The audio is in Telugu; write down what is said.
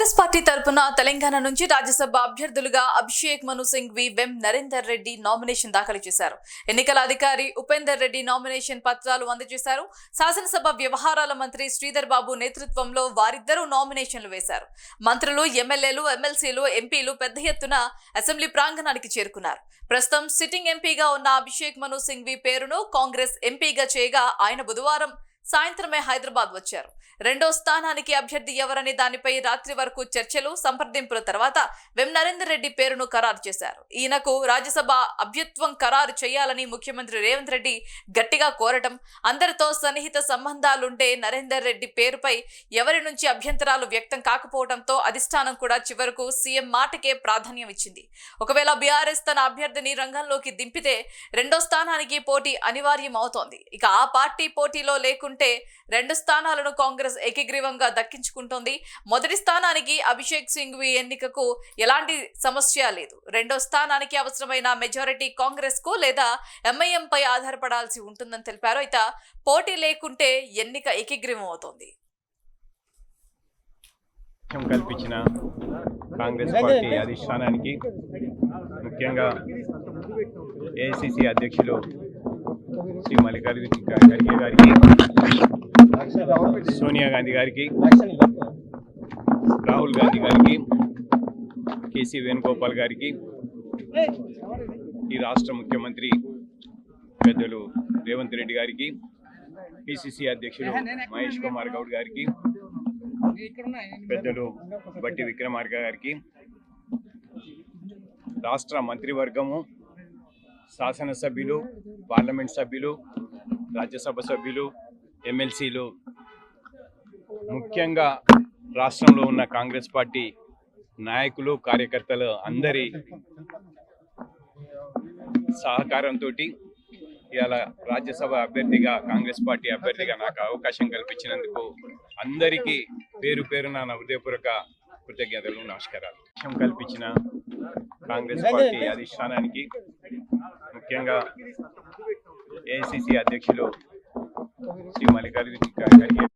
కాంగ్రెస్ పార్టీ తరపున తెలంగాణ నుంచి రాజ్యసభ అభ్యర్థులుగా అభిషేక్ మను సింఘ్వి వెం నరేందర్ రెడ్డి నామినేషన్ దాఖలు చేశారు. ఎన్నికల అధికారి ఉపేందర్ రెడ్డి నామినేషన్ పత్రాలు అందజేశారు. శాసనసభ వ్యవహారాల మంత్రి శ్రీధర్ బాబు నేతృత్వంలో వారిద్దరూ నామినేషన్లు వేశారు. మంత్రులు, ఎమ్మెల్యేలు, ఎమ్మెల్సీలు, ఎంపీలు పెద్ద ఎత్తున అసెంబ్లీ ప్రాంగణానికి చేరుకున్నారు. ప్రస్తుతం సిట్టింగ్ ఎంపీగా ఉన్న అభిషేక్ మను సింఘ్వి పేరును కాంగ్రెస్ ఎంపీగా చేయగా ఆయన బుధవారం సాయంత్రమే హైదరాబాద్ వచ్చారు. రెండో స్థానానికి అభ్యర్థి ఎవరనే దానిపై రాత్రి వరకు చర్చలు, సంప్రదింపుల తర్వాత వెం నరేందర్ రెడ్డి పేరును ఖరారు చేశారు. ఈయనకు రాజ్యసభ అభ్యత్వం ఖరారు చేయాలని ముఖ్యమంత్రి రేవంత్ రెడ్డి గట్టిగా కోరటం, అందరితో సన్నిహిత సంబంధాలుండే నరేందర్ రెడ్డి పేరుపై ఎవరి నుంచి అభ్యంతరాలు వ్యక్తం కాకపోవడంతో అధిష్టానం కూడా చివరకు సీఎం మాటకే ప్రాధాన్యం ఇచ్చింది. ఒకవేళ బీఆర్ఎస్ తన అభ్యర్థిని రంగంలోకి దింపితే రెండో స్థానానికి పోటీ అనివార్యం అవుతోంది. ఇక ఆ పార్టీ పోటీలో లేకుంటే రెండు స్థానాలను కాంగ్రెస్ ఏకగ్రీవంగా దక్కించుకుంటోంది. మొదటి స్థానానికి అభిషేక్ సింఘ్వి ఎన్నికకు ఎలాంటి సమస్య లేదు. రెండో స్థానానికి అవసరమైన మెజారిటీ కాంగ్రెస్ కు లేదా ఎంఐఎం పై ఆధారపడాల్సి ఉంటుందని తెలిపారు. అయితే పోటీ లేకుంటే ఎన్నిక ఏకగ్రీవం అవుతోంది. కల్పించిన కాంగ్రెస్ పార్టీ అధిష్టానానికి, ముఖ్యంగా ఏఐసిసి అధ్యక్షులు శ్రీ మల్లికార్జున ఖర్గే గారికి, సోనియా గాంధీ గారికి, రాహుల్ గాంధీ గారికి, కేసీ వేణుగోపాల్ గారికి, ఈ రాష్ట్ర ముఖ్యమంత్రి పెద్దలు రేవంత్ రెడ్డి గారికి, పిసిసి అధ్యక్షులు మహేష్ కుమార్ గౌడ్ గారికి, పెద్దలు బట్టి విక్రమార్క గారికి, రాష్ట్ర మంత్రివర్గము, శాసనసభ్యులు, పార్లమెంట్ సభ్యులు, రాజ్యసభ సభ్యులు, ఎమ్మెల్సీలు, ముఖ్యంగా రాష్ట్రంలో ఉన్న కాంగ్రెస్ పార్టీ నాయకులు, కార్యకర్తలు అందరి సహకారంతో ఇవాళ రాజ్యసభ అభ్యర్థిగా, కాంగ్రెస్ పార్టీ అభ్యర్థిగా నాకు అవకాశం కల్పించినందుకు అందరికీ పేరు పేరున నా హృదయపూర్వక కృతజ్ఞతలు, నమస్కారాలు. అవకాశం కల్పించిన కాంగ్రెస్ పార్టీ అధిష్టానానికి, ముఖ్యంగా ఏఐసిసి అధ్యక్షులు శ్రీ మల్లికార్జున ఖర్గే